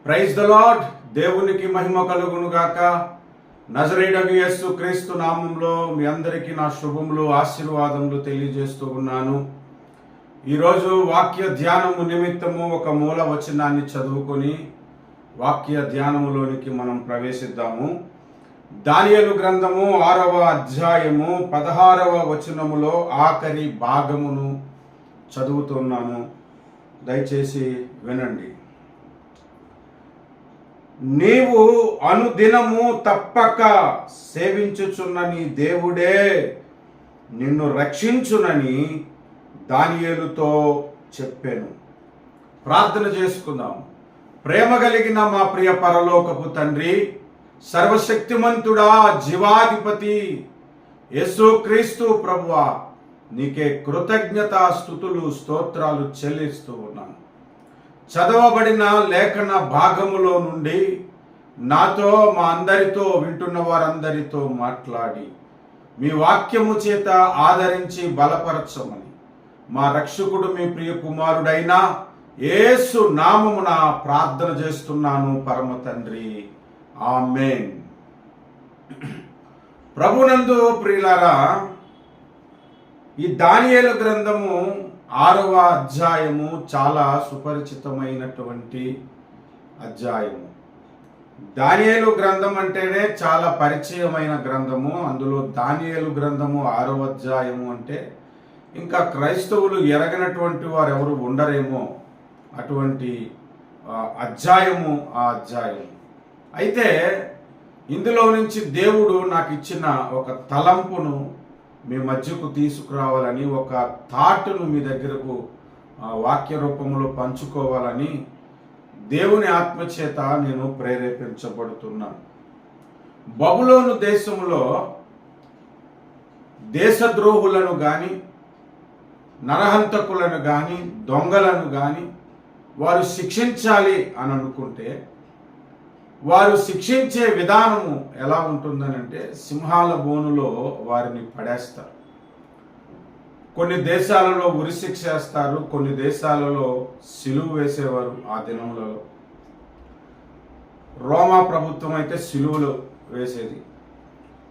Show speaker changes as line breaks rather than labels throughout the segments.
Praise the lord. దేవునికి మహిమ కలుగును గాక. నజరేయుడగు యేసు క్రీస్తు నామంలో మీ అందరికీ నా శుభములు, ఆశీర్వాదములు తెలియజేస్తూ ఉన్నాను. ఈరోజు వాక్య ధ్యానము నిమిత్తము ఒక మూల వచనాన్ని చదువుకొని వాక్య ధ్యానములోనికి మనం ప్రవేశిద్దాము. దానియేలు గ్రంథము 6వ అధ్యాయము 16వ వచనములో ఆఖరి భాగమును చదువుతున్నాను. దయచేసి వినండి. నీవు అనుదినము తప్పక సేవించుచున్న నీ దేవుడే నిన్ను రక్షించునని దానియేలుతో చెప్పాను. ప్రార్థన చేసుకుందాం. ప్రేమ కలిగిన మా ప్రియ పరలోకపు తండ్రి, సర్వశక్తిమంతుడా, జీవాధిపతి యేసుక్రీస్తు ప్రభువా, నీకే కృతజ్ఞతా స్తుతులు స్తోత్రాలు చెల్లిస్తూ ఉన్నాను. చదవబడిన లేఖన భాగములో నుండి నాతో, మా అందరితో, వింటున్న వారందరితో మాట్లాడి మీ వాక్యము చేత ఆదరించి బలపరచమని మా రక్షకుడు మీ ప్రియ కుమారుడైన యేసు నామమున ప్రార్థన చేస్తున్నాను పరమ తండ్రి, ఆమేన్. ప్రభునందు ప్రియులారా, ఈ దానియేలు గ్రంథము 6వ అధ్యాయము చాలా సుపరిచితమైనటువంటి అధ్యాయము. దానియేలు గ్రంథం అంటేనే చాలా పరిచయమైన గ్రంథము. అందులో దానియేలు గ్రంథము 6వ అధ్యాయము అంటే ఇంకా క్రైస్తవులు ఎరగనటువంటి వారు ఎవరు ఉండరేమో అటువంటి అధ్యాయము ఆ అధ్యాయం. అయితే ఇందులో నుంచి దేవుడు నాకు ఇచ్చిన ఒక తలంపును మీ మధ్యకు తీసుకురావాలని, ఒక థాట్ను మీ దగ్గరకు వాక్య రూపంలో పంచుకోవాలని దేవుని ఆత్మచేత నేను ప్రేరేపించబడుతున్నాను. బబులోను దేశంలో దేశద్రోహులను కానీ, నరహంతకులను కానీ, దొంగలను కానీ వారు శిక్షించాలి అని అనుకుంటే వారు శిక్షించే విధానము ఎలా ఉంటుందనంటే సింహాల బోనులో వారిని పడేస్తారు. కొన్ని దేశాలలో ఉరిశిక్ష వేస్తారు, కొన్ని దేశాలలో సిలువ వేసేవారు. ఆ దినములలో రోమా ప్రభుత్వం అయితే సిలువలు వేసేది.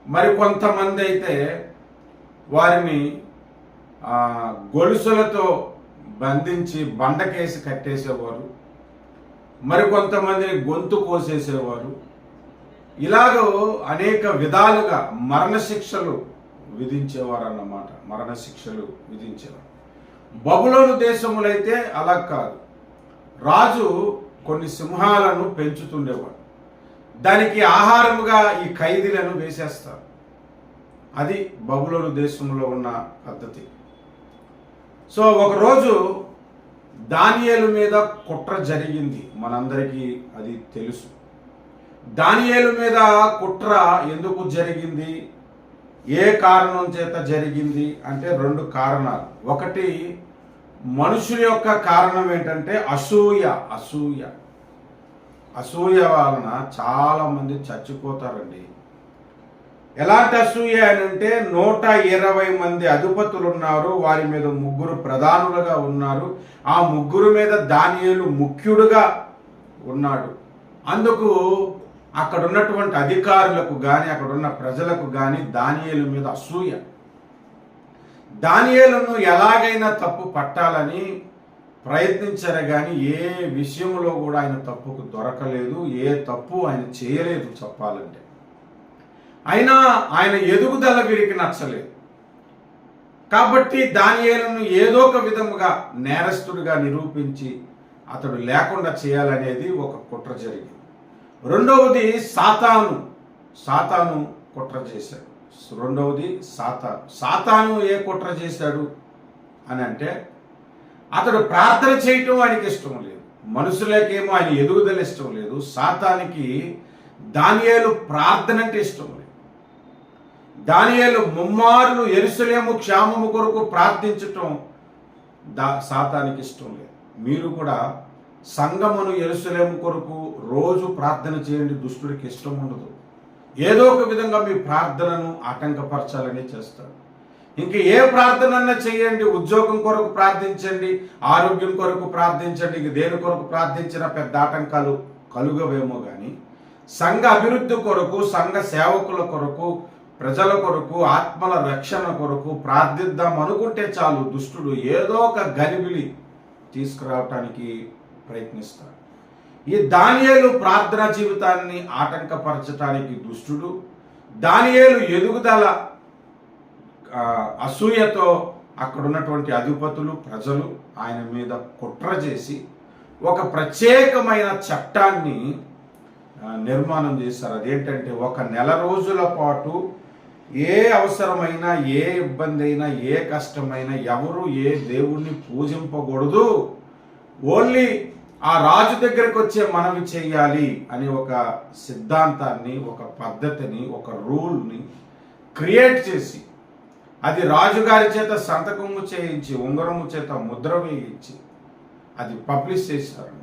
మరి కొంతమంది అయితే వారిని గొలుసులతో బంధించి బండకేసి కట్టేసేవారు. మరి కొంతమందిని గొంతు కోసేసేవారు. ఇలాగో అనేక విధాలుగా మరణశిక్షలు విధించేవారు అన్నమాట. మరణశిక్షలు విధించేవారు. బబులోను దేశములైతే అలా కాదు. రాజు కొన్ని సింహాలను పెంచుతుండేవాడు. దానికి ఆహారముగా ఈ ఖైదీలను వేసేస్తారు. అది బబులోను దేశంలో ఉన్న పద్ధతి. సో ఒకరోజు దానియేలు మీద కుట్ర జరిగింది. మనందరికీ అది తెలుసు. దానియేలు మీద కుట్ర ఎందుకు జరిగింది, ఏ కారణం చేత జరిగింది అంటే 2 కారణాలు. ఒకటి, మనుషుల యొక్క కారణం ఏంటంటే అసూయ. అసూయ వలన చాలా మంది చచ్చిపోతారండి. ఎలాంటి అసూయ అని అంటే 120 మంది అధిపతులు ఉన్నారు. వారి మీద 3 ప్రధానులుగా ఉన్నారు. ఆ 3 మీద దానియేలు ముఖ్యుడుగా ఉన్నాడు. అందుకు అక్కడ ఉన్నటువంటి అధికారులకు కానీ, అక్కడ ఉన్న ప్రజలకు కానీ దానియేలు మీద అసూయ. దానియేలును ఎలాగైనా తప్పు పట్టాలని ప్రయత్నించారు కానీ ఏ విషయంలో కూడా ఆయన తప్పుకు దొరకలేదు. ఏ తప్పు ఆయన చేయలేదు చెప్పాలంటే. అయినా ఆయన ఎదుగుదల వీరికి నచ్చలేదు. కాబట్టి దానియేలును ఏదో ఒక విధముగా నేరస్తుడిగా నిరూపించి అతడు లేకుండా చేయాలనేది ఒక కుట్ర జరిగింది. రెండవది సాతాను కుట్ర చేశాడు. రెండవది సాతాను ఏ కుట్ర చేశాడు అని అంటే అతడు ప్రార్థన చేయటం ఆయనకి ఇష్టం లేదు. మనుషులకేమో ఆయన ఎదుగుదల ఇష్టం లేదు. సాతానికి దానియేలు ప్రార్థన అంటే ఇష్టం లేదు. దానియేలు ముమ్మారులు యెరూషలేము క్షేమము కొరకు ప్రార్థించటం సాతానికి ఇష్టం లేదు. మీరు కూడా సంఘమును యెరూషలేము కొరకు రోజు ప్రార్థన చేయండి. దుష్టుడికి ఇష్టం ఉండదు. ఏదో ఒక విధంగా మీ ప్రార్థనను ఆటంకపరచాలని చేస్తాడు. ఇంక ఏ ప్రార్థన చేయండి. ఉద్యోగం కొరకు ప్రార్థించండి, ఆరోగ్యం కొరకు ప్రార్థించండి. ఇంక దేని కొరకు ప్రార్థించిన పెద్ద ఆటంకాలు కలుగవేమో కానీ సంఘ అభివృద్ధి కొరకు, సంఘ సేవకుల కొరకు, ప్రజల కొరకు, ఆత్మల రక్షణ కొరకు ప్రార్థిద్దాం అనుకుంటే చాలు దుష్టుడు ఏదో ఒక గలిబిలి తీసుకురావటానికి ప్రయత్నిస్తాడు. ఈ దానియేలు ప్రార్థనా జీవితాన్ని ఆటంకపరచటానికి దుష్టుడు, దానియేలు ఎదుగుదల అసూయతో అక్కడ ఉన్నటువంటి అధిపతులు, ప్రజలు ఆయన మీద కుట్ర చేసి ఒక ప్రత్యేకమైన చట్టాన్ని నిర్మాణం చేశారు. అదేంటంటే 1 నెల రోజుల పాటు ఏ అవసరమైనా, ఏ ఇబ్బంది అయినా, ఏ కష్టమైనా ఎవరు ఏ దేవుణ్ణి పూజింపకూడదు, ఓన్లీ ఆ రాజు దగ్గరికి వచ్చే మనవి చేయాలి అని ఒక సిద్ధాంతాన్ని, ఒక పద్ధతిని, ఒక రూల్ని క్రియేట్ చేసి అది రాజుగారి చేత సంతకము చేయించి, ఉంగరము చేత ముద్ర వేయించి అది పబ్లిష్ చేశారన్నమాట.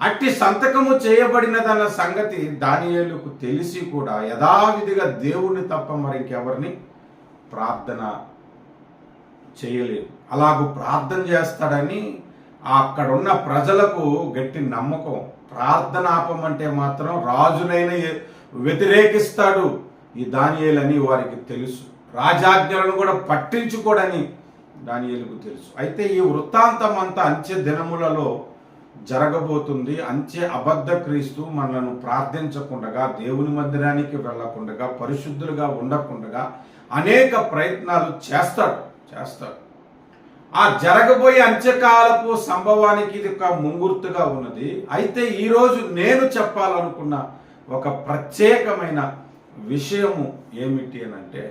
అట్టి సంతకము చేయబడినదన్న సంగతి దానియేలుకు తెలిసి కూడా యథావిధిగా దేవుణ్ణి తప్ప మరి ఇంకెవరిని ప్రార్థన చేయలేదు. అలాగూ ప్రార్థన చేస్తాడని అక్కడున్న ప్రజలకు గట్టి నమ్మకం. ప్రార్థన ఆపమంటే మాత్రం రాజునైనా వ్యతిరేకిస్తాడు ఈ దానియేలని వారికి తెలుసు. రాజాజ్ఞలను కూడా పట్టించుకోడని దానియేలుకు తెలుసు. అయితే ఈ వృత్తాంతం అంతా అంచె దినములలో జరగబోతుంది. అంచె అబద్ధ క్రీస్తు మనలను ప్రార్థించకుండగా, దేవుని మందిరానికి వెళ్లకుండగా, పరిశుద్ధులుగా ఉండకుండగా అనేక ప్రయత్నాలు చేస్తాడు. ఆ జరగబోయే అంత్యకాలపు సంభవానికి ఇది ఒక ముంగుర్తుగా ఉన్నది. అయితే ఈరోజు నేను చెప్పాలనుకున్న ఒక ప్రత్యేకమైన విషయము ఏమిటి అని అంటే,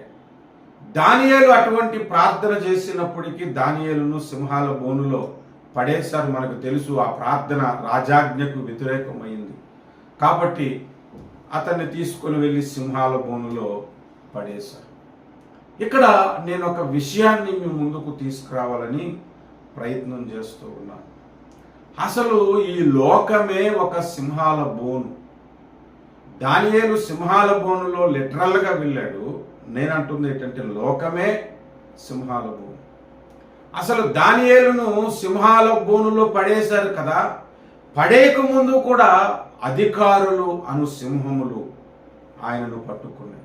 దానియేలు అటువంటి ప్రార్థన చేసినప్పటికీ దానియేలును సింహాల బోనులో పడేశారు. మనకు తెలుసు ఆ ప్రార్థన రాజాజ్ఞకు వ్యతిరేకమైంది కాబట్టి అతన్ని తీసుకొని వెళ్ళి సింహాల బోనులో పడేశారు. ఇక్కడ నేను ఒక విషయాన్ని మీ ముందుకు తీసుకురావాలని ప్రయత్నం చేస్తూ ఉన్నాను. అసలు ఈ లోకమే ఒక సింహాల బోను. దానియేలు సింహాల బోనులో లిటరల్గా వెళ్ళాడు. నేను అంటుంది ఏంటంటే లోకమే సింహాల బోను. అసలు దానియేలును సింహాల బోనులో పడేశారు కదా, పడేక ముందు కూడా అధికారులు అను సింహములు ఆయనను పట్టుకున్నాయి.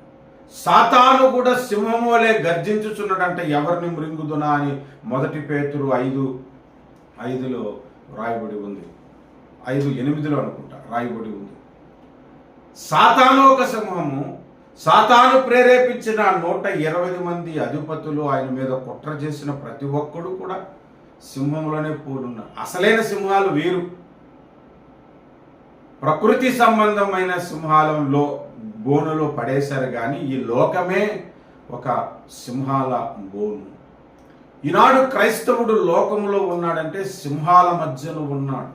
సాతాను కూడా సింహం వలె గర్జించుచున్నాడంటే ఎవరిని మృంగుదునా అని 1 పేతురు 5:5లో రాయబడి ఉంది. 5:8లో అనుకుంటా రాయబడి ఉంది. సాతాను ఒక సింహము. సాతాను ప్రేరేపించిన 120 మంది అధిపతులు ఆయన మీద కుట్ర చేసిన ప్రతి ఒక్కడు కూడా సింహంలోనే పూలున్నారు. అసలైన సింహాలు వీరు. ప్రకృతి సంబంధమైన సింహాలలో బోనులో పడేశారు కానీ ఈ లోకమే ఒక సింహాల బోను. ఈనాడు క్రైస్తవుడు లోకంలో ఉన్నాడంటే సింహాల మధ్యలో ఉన్నాడు.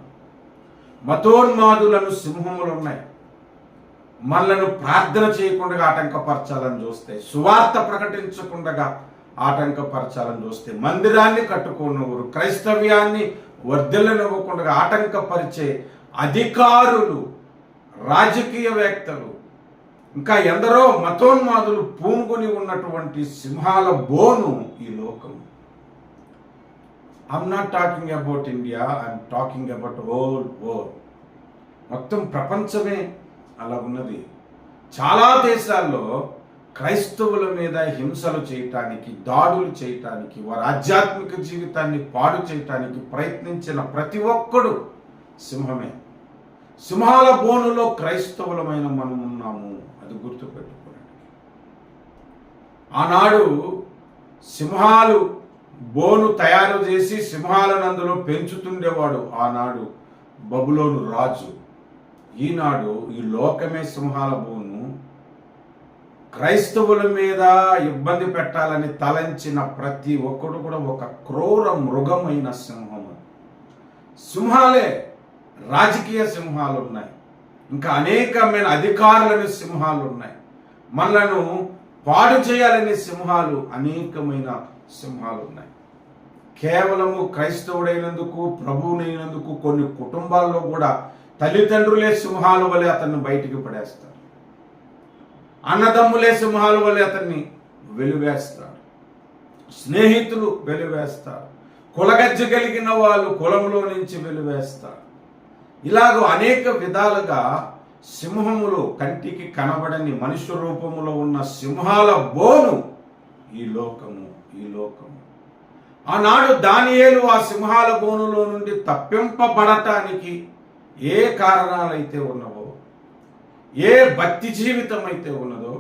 మతోన్మాదులను సింహములు ఉన్నాయి. మనలను ప్రార్థన చేయకుండా ఆటంకపరచాలని చూస్తే, సువార్త ప్రకటించకుండా ఆటంకపరచాలని చూస్తే, మందిరాన్ని కట్టుకున్నవారు క్రైస్తవ్యాన్ని వర్ధిల్లనివ్వకుండా ఆటంకపరిచే అధికారులు, రాజకీయవేత్తలు, ఇంకా ఎందరో మతోన్మాదులు పూనుకొని ఉన్నటువంటి సింహాల బోను ఈ లోకం. I'm not talking about India, I'm talking about whole world. మొత్తం ప్రపంచమే అలా ఉన్నది. చాలా దేశాల్లో క్రైస్తవుల మీద హింసలు చేయటానికి, దాడులు చేయటానికి, వారి ఆధ్యాత్మిక జీవితాన్ని పాడు చేయటానికి ప్రయత్నించిన ప్రతి ఒక్కడు సింహమే. సింహాల బోనులో క్రైస్తవులమైన మనం ఉన్నాము, అది గుర్తుపెట్టుకోండి. ఆనాడు సింహాలు బోను తయారు చేసి సింహాలను అందులో పెంచుతుండేవాడు ఆనాడు బబులోను రాజు. ఈనాడు ఈ లోకమే సింహాల బోను. క్రైస్తవుల మీద ఇబ్బంది పెట్టాలని తలంచిన ప్రతి ఒక్కడు కూడా ఒక క్రూర మృగమైన సింహం. సింహాలే, రాజకీయ సింహాలు ఉన్నాయి, ఇంకా అనేకమైన అధికారులని సింహాలు ఉన్నాయి, మనలను పాడు చేయాలనే సింహాలు, అనేకమైన సింహాలు ఉన్నాయి. కేవలము క్రైస్తవుడైనందుకు, ప్రభువునైనందుకు కొన్ని కుటుంబాల్లో కూడా తల్లిదండ్రులే సింహాల వలె అతన్ని బయటికి పడేస్తారు. అన్నదమ్ములే సింహాల వలె అతన్ని వెలివేస్తారు. స్నేహితులు వెలివేస్తారు. కులగజ్జ కలిగిన వాళ్ళు కులంలో నుంచి వెలివేస్తారు. ఇలాగ అనేక విధాలుగా సింహములు, కంటికి కనబడని మనుష్య రూపములో ఉన్న సింహాల బోను ఈ లోకము. ఆనాడు దానియేలు ఆ సింహాల బోనులో నుండి తప్పింపబడటానికి ఏ కారణాలైతే ఉన్నవో, ఏ భక్తి జీవితం అయితే ఉన్నదో,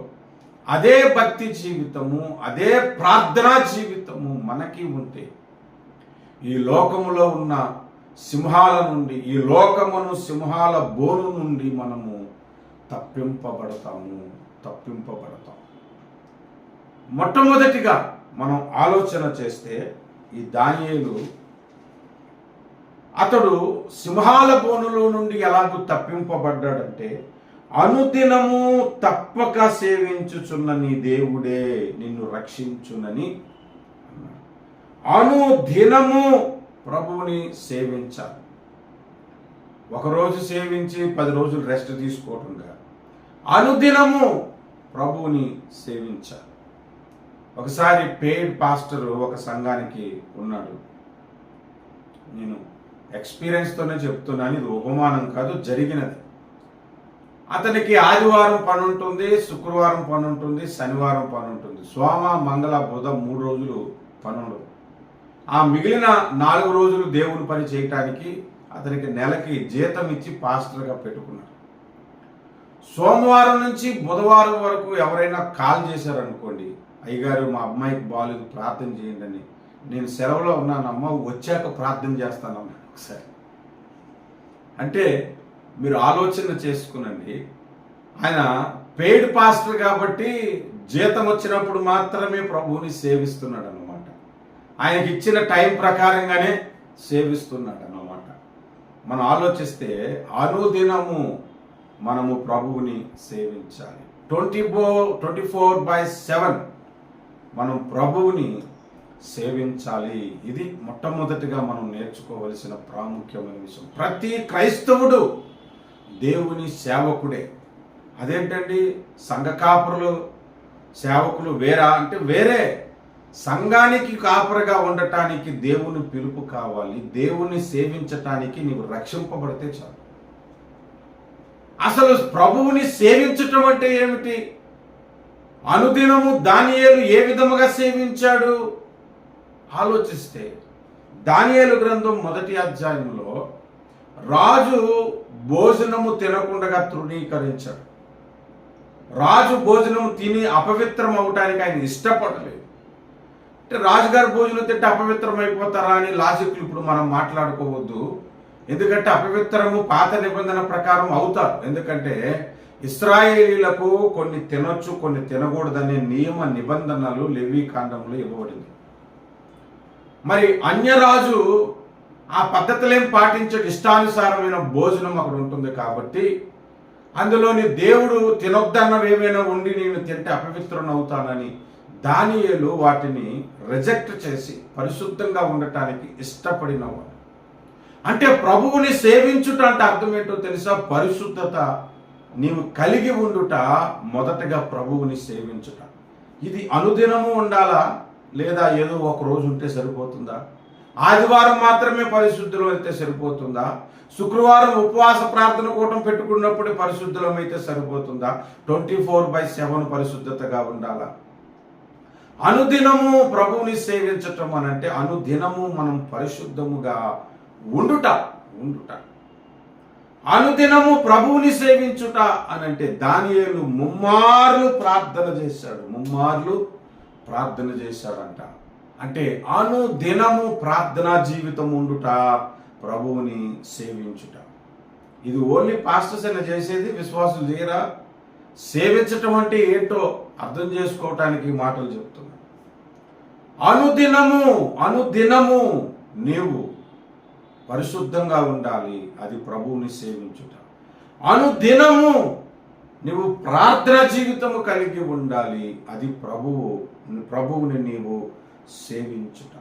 అదే భక్తి జీవితము, అదే ప్రార్థనా జీవితము మనకి ఉంటే ఈ లోకములో ఉన్న సింహాల నుండి, ఈ లోకమును సింహాల బోను నుండి మనము తప్పింపబడతాం. మొట్టమొదటిగా మనం ఆలోచన చేస్తే ఈ దానియేలు అతడు సింహాల బోనులో నుండి ఎలాగూ తప్పింపబడ్డాడంటే, అనుదినము తప్పక సేవించుచున్న నీ దేవుడే నిన్ను రక్షించునని అన్నాడు. అనుదినము ప్రభువుని సేవించాలి. ఒకరోజు సేవించి 10 రోజులు రెస్ట్ తీసుకోవటం కాదు, అనుదినము ప్రభువుని సేవించాలి. ఒకసారి పెయిడ్ పాస్టర్ ఒక సంఘానికి ఉన్నాడు. నేను ఎక్స్పీరియన్స్తోనే చెప్తున్నాను, ఇది ఉపమానం కాదు, జరిగినది. అతనికి ఆదివారం పని ఉంటుంది, శుక్రవారం పని ఉంటుంది, శనివారం పని ఉంటుంది, సోమ మంగళ బుధ 3 రోజులు పని ఉండదు. ఆ మిగిలిన 4 రోజులు దేవుని పని చేయటానికి అతనికి నెలకి జీతం ఇచ్చి పాస్టర్గా పెట్టుకున్నాడు. సోమవారం నుంచి బుధవారం వరకు ఎవరైనా కాల్ చేశారనుకోండి, అయ్యగారు మా అమ్మాయికి బాగాలేదు ప్రార్థన చేయండి అని, నేను సెలవులో ఉన్నానమ్మా వచ్చాక ప్రార్థన చేస్తానమ్మా ఒకసారి అంటే మీరు ఆలోచన చేసుకునండి. ఆయన పెయిడ్ పాస్టర్ కాబట్టి జీతం వచ్చినప్పుడు మాత్రమే ప్రభువుని సేవిస్తున్నాడు అన్నమాట. ఆయనకి ఇచ్చిన టైం ప్రకారంగానే సేవిస్తున్నాడు అన్నమాట. మనం ఆలోచిస్తే అనుదినము మనము ప్రభువుని సేవించాలి. 24/7 మనం ప్రభువుని సేవించాలి. ఇది మొట్టమొదటిగా మనం నేర్చుకోవలసిన ప్రాముఖ్యమైన విషయం. ప్రతి క్రైస్తవుడు దేవుని సేవకుడే. అదేంటండి సంఘ కాపురులు సేవకులు వేరా అంటే వేరే. సంఘానికి కాపురగా ఉండటానికి దేవుని పిలుపు కావాలి. దేవుని సేవించటానికి నీవు రక్షింపబడితే చాలు. అసలు ప్రభువుని సేవించటం అంటే ఏమిటి? అనుదినము దానియేలు ఏ విధముగా సేవించాడు ఆలోచిస్తే, దానియేలు గ్రంథం 1వ అధ్యాయంలో రాజు భోజనము తినకుండా తృణీకరించాడు. రాజు భోజనం తిని అపవిత్రం అవటానికి ఆయన ఇష్టపడలేదు. అంటే రాజుగారు భోజనం తింటే అపవిత్రం అయిపోతారా అని లాజిక్లు ఇప్పుడు మనం మాట్లాడుకోవద్దు. ఎందుకంటే అపవిత్రము పాత నిబంధన ప్రకారం అవుతారు. ఎందుకంటే ఇశ్రాయేలీలకు కొన్ని తినొచ్చు, కొన్ని తినకూడదనే నియమ నిబంధనలు లేవీ కాండంలో ఇవ్వబడింది. మరి అన్యరాజు ఆ పద్ధతులేం పాటించే ఇష్టానుసారమైన భోజనం అక్కడ ఉంటుంది కాబట్టి అందులోని దేవుడు తినొద్దన్నవి ఏమైనా ఉండి నేను తింటే అపవిత్రునవుతానని దానియేలు వాటిని రిజెక్ట్ చేసి పరిశుద్ధంగా ఉండటానికి ఇష్టపడినవాడు. అంటే ప్రభువుని సేవించుట అంటే అర్థం ఏంటో తెలుసా? పరిశుద్ధత నీవు కలిగి ఉండుట, మొదటగా ప్రభువుని సేవించుట. ఇది అనుదినము ఉండాలా లేదా ఏదో ఒక రోజు ఉంటే సరిపోతుందా? ఆదివారం మాత్రమే పరిశుద్ధులం అయితే సరిపోతుందా? శుక్రవారం ఉపవాస ప్రార్థన కూటం పెట్టుకున్నప్పుడే పరిశుద్ధులం అయితే సరిపోతుందా? 24/7 పరిశుద్ధతగా ఉండాలా? అనుదినము ప్రభువుని సేవించటం అని అంటే అనుదినము మనం పరిశుద్ధముగా ఉండుట. అనుదినము ప్రభువుని సేవించుట అని అంటే దానియేలు ముమ్మార్లు ప్రార్థన చేశాడంట. అంటే అనుదినము ప్రార్థనా జీవితం ఉండుట, ప్రభువుని సేవించుట. ఇది ఓన్లీ పాస్టర్స్ అయినా చేసేది, విశ్వాసులు చేయరా? సేవించటం అంటే ఏంటో అర్థం చేసుకోవటానికి మాటలు చెప్తున్నా. అనుదినము నీవు పరిశుద్ధంగా ఉండాలి, అది ప్రభువుని సేవించుట. అనుదినము నీవు ప్రార్థన జీవితము కలిగి ఉండాలి, అది ప్రభువుని నీవు సేవించుట.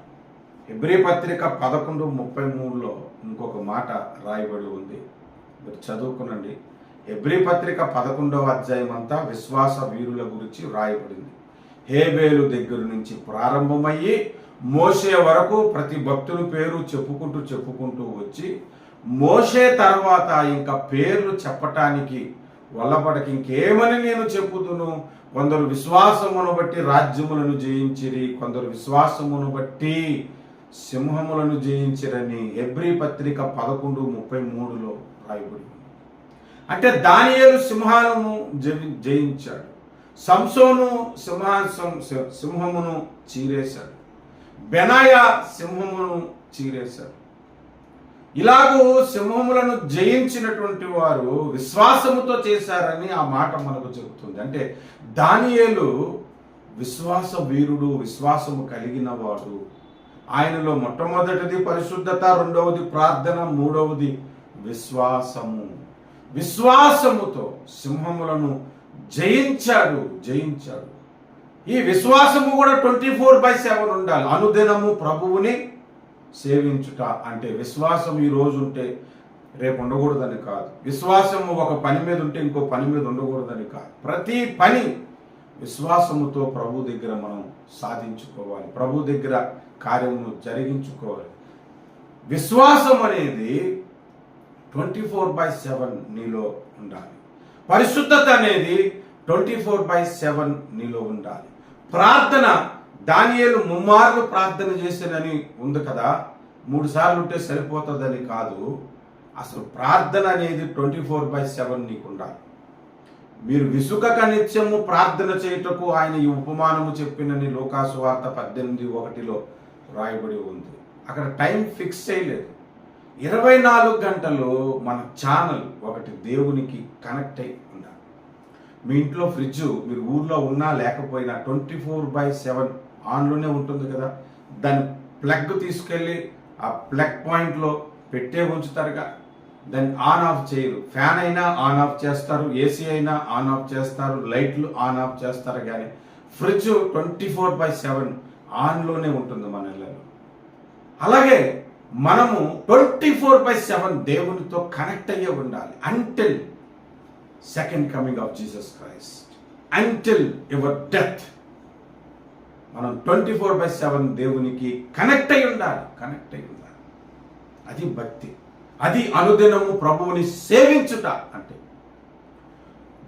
హెబ్రీ పత్రిక 11:33లో ఇంకొక మాట రాయబడి ఉంది, మీరు చదువుకునండి. హెబ్రీ పత్రిక 11వ అధ్యాయం అంతా విశ్వాస వీరుల గురించి రాయబడింది. హేబేలు దగ్గర నుంచి ప్రారంభమయ్యి మోషే వరకు ప్రతి భక్తుని పేరు చెప్పుకుంటూ వచ్చి మోషే తర్వాత ఇంకా పేర్లు చెప్పటానికి వల్లపడక ఇంకేమని నేను చెప్పుదును? కొందరు విశ్వాసమును బట్టి రాజ్యములను జయించిరి, కొందరు విశ్వాసమును బట్టి సింహములను జయించిరని హెబ్రీ పత్రిక 11:33లో రాయబడి. అంటే దానియేలు సింహాలను జయించాడు, సంసోను సింహమును చీరేశాడు, బెనాయా సింహమును చీరేశాడు. ఇలాగూ సింహములను జయించినటువంటి వారు విశ్వాసముతో చేశారని ఆ మాట మనకు చెబుతుంది. అంటే దానియేలు విశ్వాస వీరుడు, విశ్వాసము కలిగిన వాడు. ఆయనలో మొట్టమొదటిది పరిశుద్ధత, రెండవది ప్రార్థన, మూడవది విశ్వాసము. విశ్వాసముతో సింహములను జయించాడు. ఈ విశ్వాసము కూడా 24/7 ఉండాలి. అనుదినము ప్రభువుని సేవించుట. అంటే విశ్వాసం ఈ రోజు ఉంటే రేపు ఉండకూడదని కాదు. విశ్వాసము ఒక పని మీద ఉంటే ఇంకో పని మీద ఉండకూడదని కాదు. ప్రతి పని విశ్వాసముతో ప్రభు దగ్గర మనం సాధించుకోవాలి, ప్రభు దగ్గర కార్యమును జరిగించుకోవాలి. విశ్వాసం అనేది 24/7 నీలో ఉండాలి. పరిశుద్ధత అనేది 24/7 నీలో ఉండాలి. ప్రార్థన, దానియేలు 3 మార్లు ప్రార్థన చేశానని ఉంది కదా, 3 సార్లు ఉంటే సరిపోతుందని కాదు. అసలు ప్రార్థన అనేది 24/7 నీకు ఉండాలి. మీరు విసుగక నిత్యము ప్రార్థన చేయుటకు ఆయన ఈ ఉపమానము చెప్పినని లూకాసు వార్త 18:1లో రాయబడి ఉంది. అక్కడ టైం ఫిక్స్ చేయలేదు. 24 గంటలు మన ఛానల్ ఒకటి దేవునికి కనెక్ట్ అయి ఉండాలి. మీ ఇంట్లో ఫ్రిడ్జ్ మీరు ఊర్లో ఉన్నా లేకపోయినా 24/7 ఆన్లోనే ఉంటుంది కదా. దాని ప్లగ్ తీసుకెళ్ళి ఆ ప్లగ్ పాయింట్లో పెట్టే ఉంచుతారుగా, దాన్ని ఆన్ ఆఫ్ చేయరు. ఫ్యాన్ అయినా ఆన్ ఆఫ్ చేస్తారు, ఏసీ అయినా ఆన్ ఆఫ్ చేస్తారు, లైట్లు ఆన్ ఆఫ్ చేస్తారు. కానీ ఫ్రిడ్జ్ 24/7 ఆన్లోనే ఉంటుంది మన ఇళ్ళలో. అలాగే మనము 24/7 దేవునితో కనెక్ట్ అయ్యే ఉండాలి. Until second coming of Jesus Christ, until your death మనం 24/7 దేవునికి కనెక్ట్ అయి ఉండాలి. అది భక్తి, అది అనుదినము ప్రభువుని సేవించుట. అంటే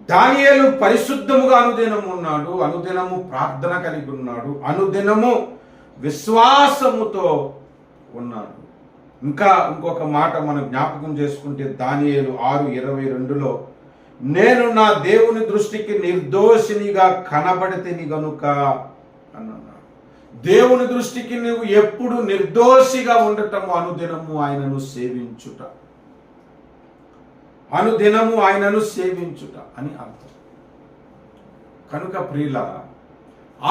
దానియేలు పరిశుద్ధముగా అనుదినము ఉన్నాడు, అనుదినము ప్రార్థన కలిగి ఉన్నాడు, అనుదినము విశ్వాసముతో ఉన్నాడు. ఇంకొక మాట మనం జ్ఞాపకం చేసుకుంటే దానియేలు 6:22లో నేను నా దేవుని దృష్టికి నిర్దోషినిగా కనబడితిని గనుక అన్నాడు. దేవుని దృష్టికి నువ్వు ఎప్పుడు నిర్దోషిగా ఉండటము, అనుదినము ఆయనను సేవించుట, అనుదినము ఆయనను సేవించుట అని అర్థం. కనుక ప్రియులారా,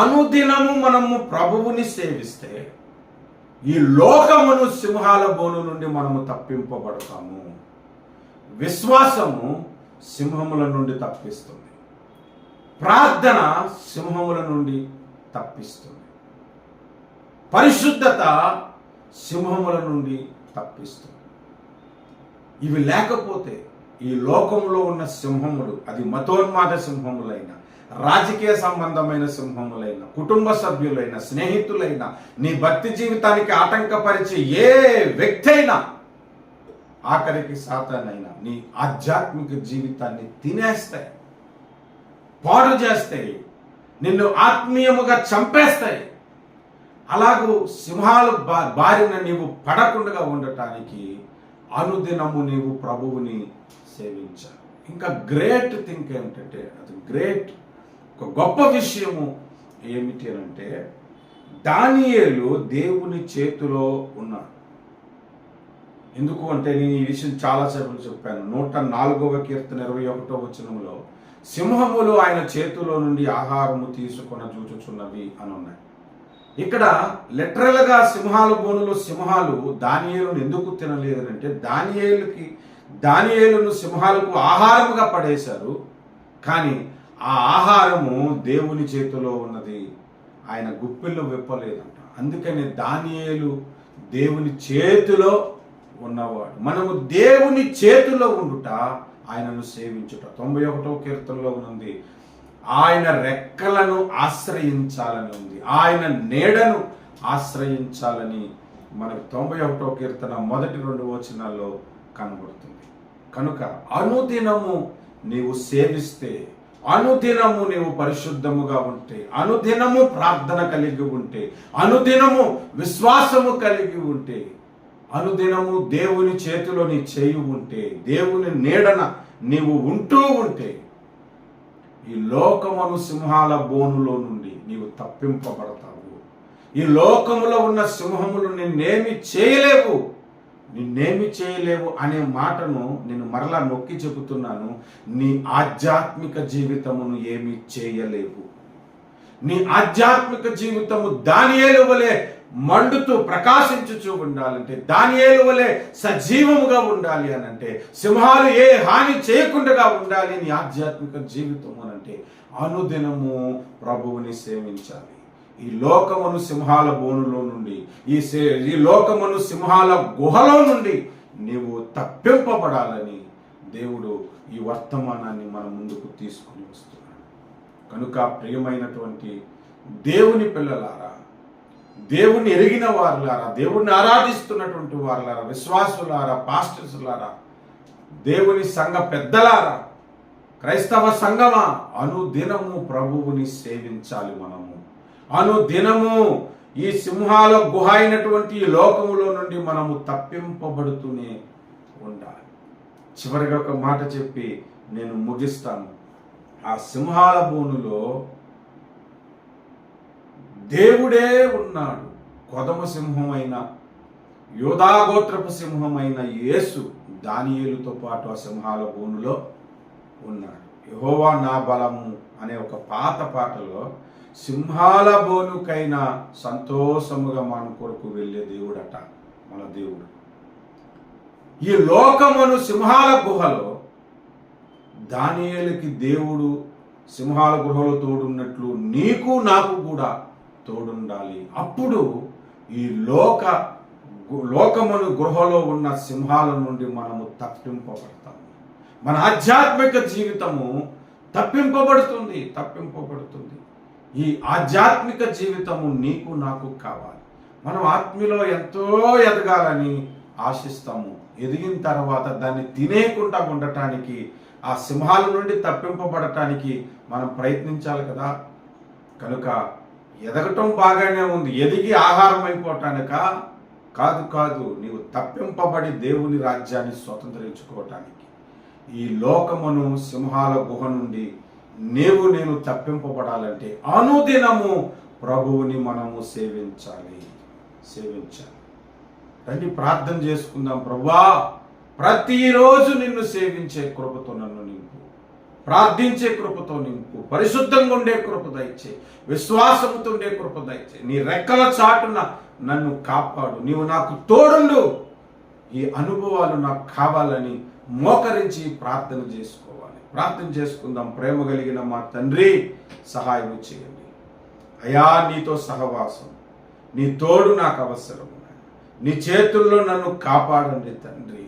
అనుదినము మనము ప్రభువుని సేవిస్తే ఈ లోకమును సింహాల బోను నుండి మనము తప్పింపబడతాము. విశ్వాసము సింహముల నుండి తప్పిస్తుంది, ప్రార్థన సింహముల నుండి తప్పిస్తుంది, పరిశుద్ధత సింహముల నుండి తప్పిస్తుంది. ఇవి లేకపోతే ఈ లోకంలో ఉన్న సింహములు, అది మతోన్మాద సింహములైన, రాజకీయ సంబంధమైన సింహములైన, కుటుంబ సభ్యులైన, స్నేహితులైన, నీ భక్తి జీవితానికి ఆటంకపరిచే ఏ వ్యక్తి అయినా, ఆఖరికి సాతానైనా నీ ఆధ్యాత్మిక జీవితాన్ని తినేస్తాయి, పాడు చేస్తాయి, నిన్ను ఆత్మీయముగా చంపేస్తాయి. అలాగూ సింహాల బారిన నీవు పడకుండా ఉండటానికి అనుదినము నీవు ప్రభువుని సేవించాలి. ఇంకా గ్రేట్ థింక్ ఏమిటంటే, అది గ్రేట్, ఒక గొప్ప విషయము ఏమిటి అంటే, దానియేలు దేవుని చేతిలో ఉన్నాడు. ఎందుకు అంటే, నేను ఈ విషయం చాలాసేపు చెప్పాను. 104వ కీర్తన 21వ వచనంలో సింహములు ఆయన చేతిలో నుండి ఆహారము తీసుకొని చూచుచున్నవి అని ఉన్నాయి. ఇక్కడ లిటరల్గా సింహాల బోనులో సింహాలు దానియేలును ఎందుకు తినలేదంటే, దానియేలును సింహాలకు ఆహారముగా పడేశారు. కానీ ఆ ఆహారము దేవుని చేతిలో ఉన్నది, ఆయన గుప్పిళ్ళు విప్పలేదంట. అందుకని దానియేలు దేవుని చేతిలో ఉన్నవాడు. మనము దేవుని చేతిలో ఉండుట, ఆయనను సేవించుట. 91వ కీర్తనలో ఉంది, ఆయన రెక్కలను ఆశ్రయించాలని ఉంది, ఆయన నీడను ఆశ్రయించాలని మనకు 91వ కీర్తన 1-2 వచనాల్లో కనబడుతుంది. కనుక అనుదినము నీవు సేవిస్తే, అనుదినము నీవు పరిశుద్ధముగా ఉంటే, అనుదినము ప్రార్థన కలిగి ఉంటే, అనుదినము విశ్వాసము కలిగి ఉంటే, అనుదినము దేవుని చేతిలో నీ చేయి ఉంటే, దేవుని నీడన నీవు ఉంటూ ఉంటే, ఈ లోకమును సింహాల బోనులో నుండి నీవు తప్పింపబడతావు. ఈ లోకములో ఉన్న సింహములు నిన్నేమి చేయలేవు అనే మాటను నేను మరలా నొక్కి చెబుతున్నాను. నీ ఆధ్యాత్మిక జీవితమును ఏమి చేయలేవు. నీ ఆధ్యాత్మిక జీవితము దానియేలు వలె మండుతూ ప్రకాశించుచూ ఉండాలంటే, దానియేలు వలె సజీవముగా ఉండాలి అనంటే, సింహాలు ఏ హాని చేయకుండా ఉండాలి నీ ఆధ్యాత్మిక జీవితం అనంటే, అనుదినము ప్రభువుని సేవించాలి. ఈ లోకమును సింహాల బోనులో నుండి, ఈ లోకమును సింహాల గుహలో నుండి నీవు తప్పింపబడాలని దేవుడు ఈ వర్తమానాన్ని మన ముందుకు తీసుకుని వస్తున్నాడు. కనుక ప్రియమైనటువంటి దేవుని పిల్లలారా, దేవుణ్ణి ఎరిగిన వారులారా, దేవుణ్ణి ఆరాధిస్తున్నటువంటి వారులారా, విశ్వాసులారా, పాస్టర్స్లారా, దేవుని సంఘ పెద్దలారా, క్రైస్తవ సంఘమా, అనుదినము ప్రభువుని సేవించాలి. మనము అనుదినము ఈ సింహాల గుహ అయినటువంటి ఈ లోకములో నుండి మనము తప్పింపబడుతూనే ఉండాలి. చివరిగా ఒక మాట చెప్పి నేను ముగిస్తాను. ఆ సింహాల బోనులో దేవుడే ఉన్నాడు. కొదమ సింహమైన, యోధాగోత్రపు సింహమైన యేసు దానియేలుతో పాటు ఆ సింహాల బోనులో ఉన్నాడు. యెహోవా నా బలము అనే ఒక పాత పాటలో సింహాల బోనుకైనా సంతోషముగా మన కొరకు వెళ్ళే దేవుడట మన దేవుడు. ఈ లోకమును సింహాల గుహలో దానియేలుకి దేవుడు సింహాల గుహలో తోడున్నట్లు నీకు నాకు కూడా తోడుండాలి. అప్పుడు ఈ లోకమును గృహలో ఉన్న సింహాల నుండి మనము తప్పింపబడతాము. మన ఆధ్యాత్మిక జీవితము తప్పింపబడుతుంది. ఈ ఆధ్యాత్మిక జీవితము నీకు నాకు కావాలి. మనం ఆత్మీయలో ఎంతో ఎదగాలని ఆశిస్తాము. ఎదిగిన తర్వాత దాన్ని తినేకుండా ఉండటానికి, ఆ సింహాల నుండి తప్పింపబడటానికి మనం ప్రయత్నించాలి కదా. కనుక ఎదగటం బాగానే ఉంది, ఎదిగి ఆహారం అయిపోవటానిక కాదు, నీవు తప్పింపబడి దేవుని రాజ్యాన్ని స్వతంత్రించుకోవటానికి. ఈ లోకమును సింహాల గుహ నుండి నేను తప్పింపబడాలంటే అనుదినము ప్రభువుని మనము సేవించాలి. రండి ప్రార్థన చేసుకుందాం. ప్రభువా, ప్రతిరోజు నిన్ను సేవించే కృపతో నన్ను నింపు, ప్రార్థించే కృపతో నింపు, పరిశుద్ధంగా ఉండే కృప దయచే, విశ్వాసంతో ఉండే కృప దయచే, నీ రెక్కల చాటున నన్ను కాపాడు, నీవు నాకు తోడుండు. ఈ అనుభవాలు నాకు కావాలని మోకరించి ప్రార్థన చేసుకుందాం. ప్రేమ కలిగిన మా తండ్రి, సహాయం చేయండి అయా. నీతో సహవాసం, నీ తోడు నాకు అవసరం. నీ చేతుల్లో నన్ను కాపాడండి తండ్రి.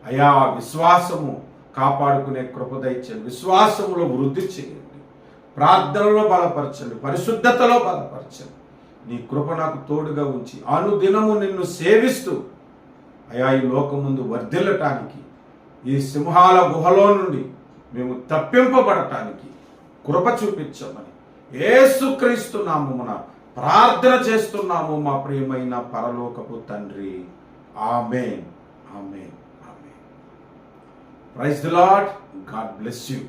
అయా, విశ్వాసము కాపాడుకునే కృప దయచేయండి, విశ్వాసములో వృద్ధి చేయండి, ప్రార్థనలో బలపరచండి, పరిశుద్ధతలో బలపరచండి. నీ కృప నాకు తోడుగా ఉంచి అనుదినము నిన్ను సేవిస్తూ అయా ఈ లోకం ముందు వర్ధిల్లటానికి, ఈ సింహాల గుహలో నుండి మేము తప్పింపబడటానికి కృప చూపించమని యేసుక్రీస్తు నామమున ప్రార్థన చేస్తున్నాము మా ప్రియమైన పరలోకపు తండ్రి. Amen, amen, amen. Praise the lord. God bless you.